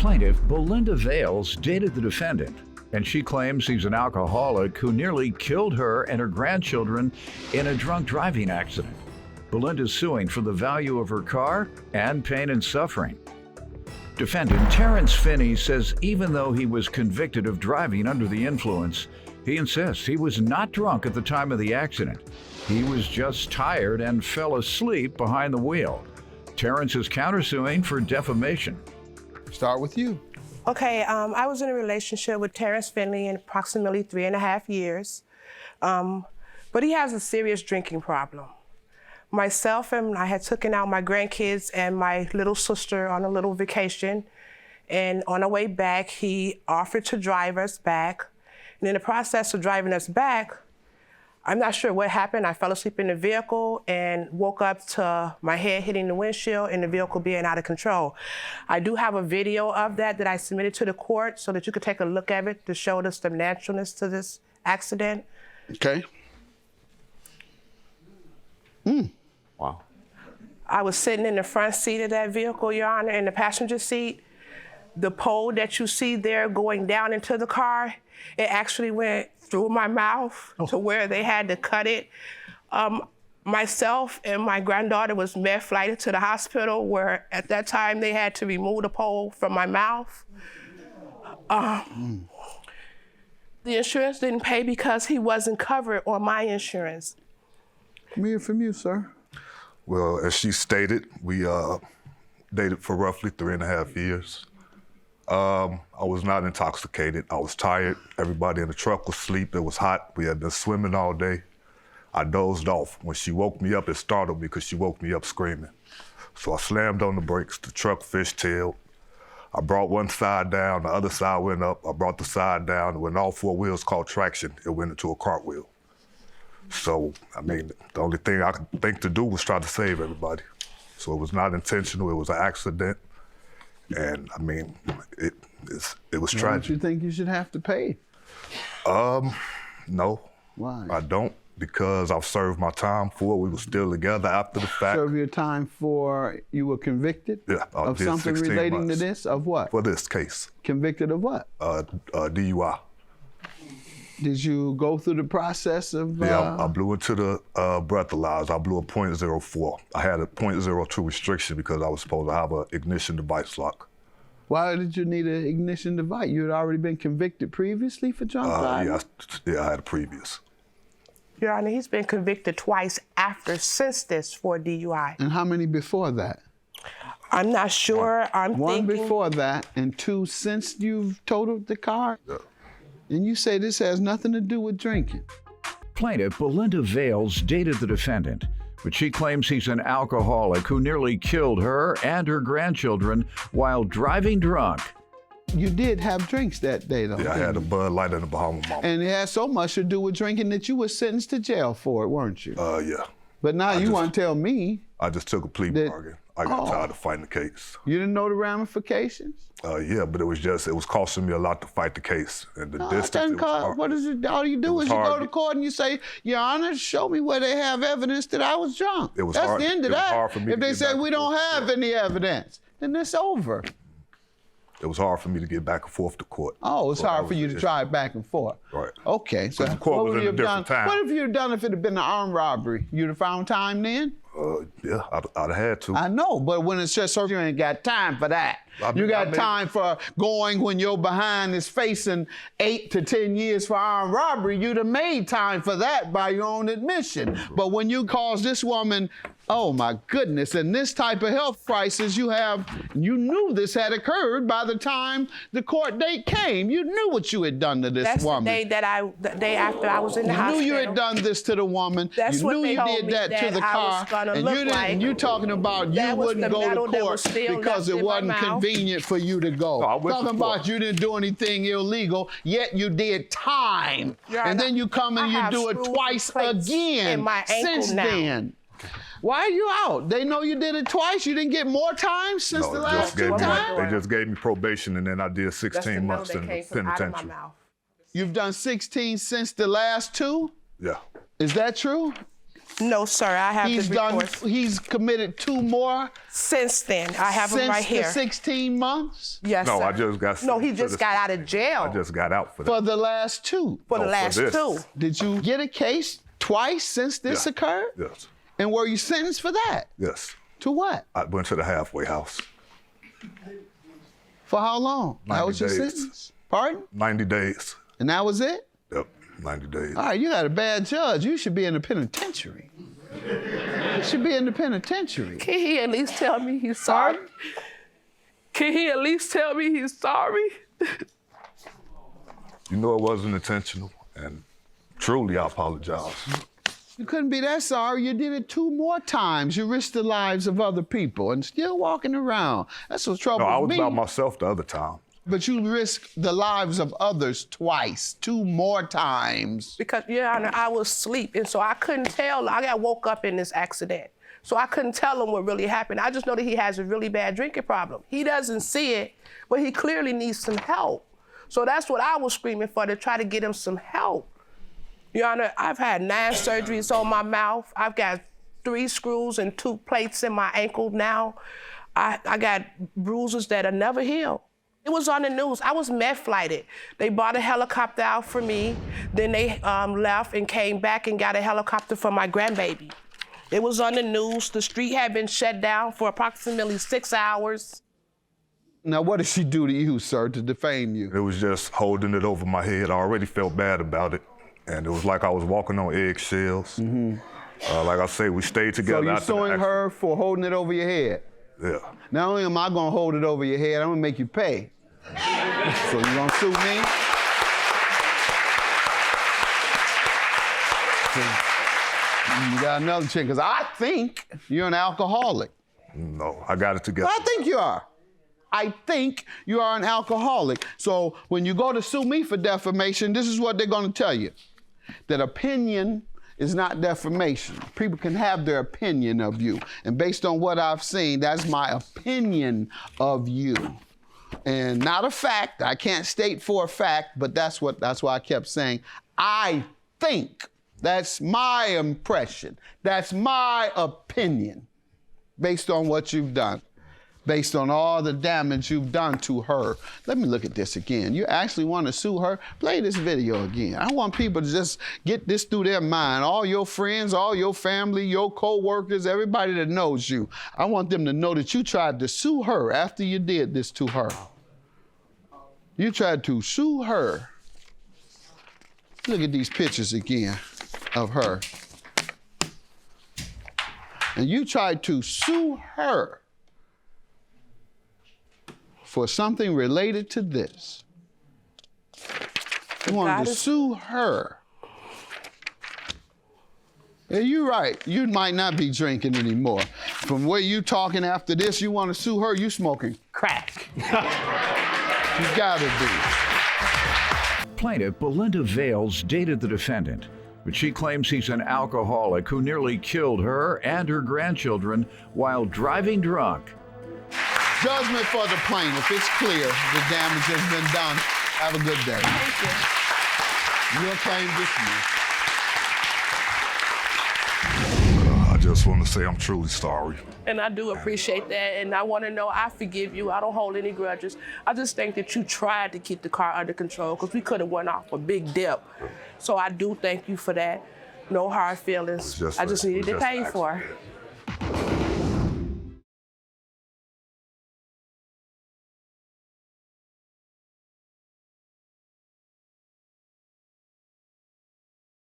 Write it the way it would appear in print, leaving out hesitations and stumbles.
Plaintiff Belinda Vales dated the defendant, and she claims he's an alcoholic who nearly killed her and her grandchildren in a drunk driving accident. Belinda's suing for the value of her car and pain and suffering. Defendant Terrence Finney says even though he was convicted of driving under the influence, he insists he was not drunk at the time of the accident. He was just tired and fell asleep behind the wheel. Terrence is countersuing for defamation. Start with you. Okay, I was in a relationship with Terrence Finley in approximately 3.5 years, but he has a serious drinking problem. Myself and I had taken out my grandkids and my little sister on a little vacation, and on our way back, he offered to drive us back. And in the process of driving us back, I'm not sure what happened. I fell asleep in the vehicle and woke up to my head hitting the windshield and the vehicle being out of control. I do have a video of that I submitted to the court so that you could take a look at it to show us the naturalness to this accident. Okay. Wow. I was sitting in the front seat of that vehicle, Your Honor, in the passenger seat. The pole that you see there going down into the car, it actually went through my mouth to where they had to cut it. Myself and my granddaughter was med-flighted to the hospital where at that time they had to remove the pole from my mouth. The insurance didn't pay because he wasn't covered on my insurance. Let me hear from you, sir. Well, as she stated, we dated for roughly 3.5 years. I was not intoxicated. I was tired. Everybody in the truck was asleep. It was hot. We had been swimming all day. I dozed off. When she woke me up, it startled me because she woke me up screaming. So I slammed on the brakes. The truck fishtailed. I brought one side down. The other side went up. I brought the side down. When all four wheels caught traction, it went into a cartwheel. So, I mean, the only thing I could think to do was try to save everybody. So it was not intentional. It was an accident. And I mean, it was tragic. Don't you think you should have to pay? No. Why? I don't, because I've served my time for it. We were still together after the fact. Serve your time for, you were convicted? Yeah. Of did something 16 relating months. to this? Of what? For this case. Convicted of what? DUI. Did you go through the process of? Yeah, I blew into the breathalyzer. I blew a .04. I had a .02 restriction because I was supposed to have an ignition device lock. Why did you need an ignition device? You had already been convicted previously for drunk driving? Yeah, I had a previous. Your Honor, he's been convicted twice since this for DUI. And how many before that? I'm not sure. One before that and 2 since you've totaled the car? Yeah. And you say this has nothing to do with drinking. Plaintiff Belinda Vales dated the defendant, but she claims he's an alcoholic who nearly killed her and her grandchildren while driving drunk. You did have drinks that day, though. Yeah, I had a Bud Light and a Bahama Mama. And it had so much to do with drinking that you were sentenced to jail for it, weren't you? Yeah. But now you want to tell me. I just took a plea bargain. I got tired of fighting the case. You didn't know the ramifications? Yeah, but it was costing me a lot to fight the case. And the distance, it was hard. What is it? All you do is you go to court and you say, Your Honor, show me where they have evidence that I was drunk. It was That's hard. the end of It was that. hard for me if to they get say back we and don't forth. have any evidence, then it's over. It was hard for me to get back and forth to court. Oh, it's hard for you to drive back and forth. Right. Okay, so the court what was would in you a have different done? time. What if you'd done if it had been an armed robbery? You'd have found time then? Yeah, I'd have had to. I know, but when it's just you ain't got time for that. You got time for going when your behind is facing 8 to 10 years for armed robbery. You'd have made time for that by your own admission. But when you cause this woman, oh my goodness, and this type of health crisis you knew this had occurred by the time the court date came. You knew what you had done to this woman. The day after I was in the hospital. You knew you had done this to the woman. That's you what knew they you told did me that to the I car. was gonna And look you didn't. like. You talking about you wouldn't go to court because it wasn't convenient for you to go. No, I went Talking to about court. you didn't do anything illegal, yet you did time. Your And Honor, then you come and I you do have it screw twice plates again in my ankle since now. then. Why are you out? They know you did it twice. You didn't get more time since the last two times? They just gave me probation, and then I did That's the 16 metal months that in the came from out of my penitentiary. mouth. You've done 16 since the last 2? Yeah. Is that true? No, sir, I have He's the reports. He's committed 2 more Since then, I have them right here. since the 16 months? Yes, No, sir. I just got. No, he just got out of jail. I just got out for that. For the last 2? for the for last this. 2. Did you get a case twice since this Yeah. occurred? Yes. And were you sentenced for that? Yes. To what? I went to the halfway house. For how long? 90 That was your days. sentence? Pardon? 90 days. And that was it? Yep. 90 days. All right, you got a bad judge. You should be in the penitentiary. You should be in the penitentiary. Can he at least tell me he's sorry? Pardon? Can he at least tell me he's sorry? You know it wasn't intentional, and truly I apologize. You couldn't be that sorry. You did it 2 more times. You risked the lives of other people and still walking around. That's what troubles No, I was me. about myself the other time. But you risked the lives of others twice, 2 more times. Because, Your Honor, I was asleep, and so I couldn't tell. I got woke up in this accident. So I couldn't tell him what really happened. I just know that he has a really bad drinking problem. He doesn't see it, but he clearly needs some help. So that's what I was screaming for, to try to get him some help. Your Honor, I've had 9 surgeries on my mouth. I've got 3 screws and 2 plates in my ankle now. I got bruises that'll never heal. It was on the news. I was med flighted. They bought a helicopter out for me. Then they left and came back and got a helicopter for my grandbaby. It was on the news. The street had been shut down for approximately 6 hours. Now, what did she do to you, sir, to defame you? It was just holding it over my head. I already felt bad about it, and it was like I was walking on eggshells. Like I say, we stayed together. So you're after the suing accident. her for holding it over your head? Yeah. Not only am I gonna hold it over your head, I'm gonna make you pay. So you gonna sue me? You got another chick, because I think you're an alcoholic. No, I got it together. I think you are. I think you are an alcoholic. So when you go to sue me for defamation, this is what they're gonna tell you. That opinion is not defamation. People can have their opinion of you. And based on what I've seen, that's my opinion of you. And not a fact. I can't state for a fact, but that's why I kept saying, I think. That's my impression. That's my opinion based on what you've done, based on all the damage you've done to her. Let me look at this again. You actually want to sue her? Play this video again. I want people to just get this through their mind. All your friends, all your family, your co-workers, everybody that knows you. I want them to know that you tried to sue her after you did this to her. You tried to sue her. Look at these pictures again of her. And you tried to sue her for something related to this. You wanted to sue her. Yeah, you're right. You might not be drinking anymore. From where you talking after this, you want to sue her, you smoking crack. You gotta be. Plaintiff Belinda Vales dated the defendant, but she claims he's an alcoholic who nearly killed her and her grandchildren while driving drunk. Judgment for the plaintiff. It's clear the damage has been done. Have a good day. Thank you. Your claim dismissed. I just want to say I'm truly sorry. And I do appreciate that. And I want to know, I forgive you. I don't hold any grudges. I just think that you tried to keep the car under control, because we could have went off a big dip. So I do thank you for that. No hard feelings. I just needed to pay for it.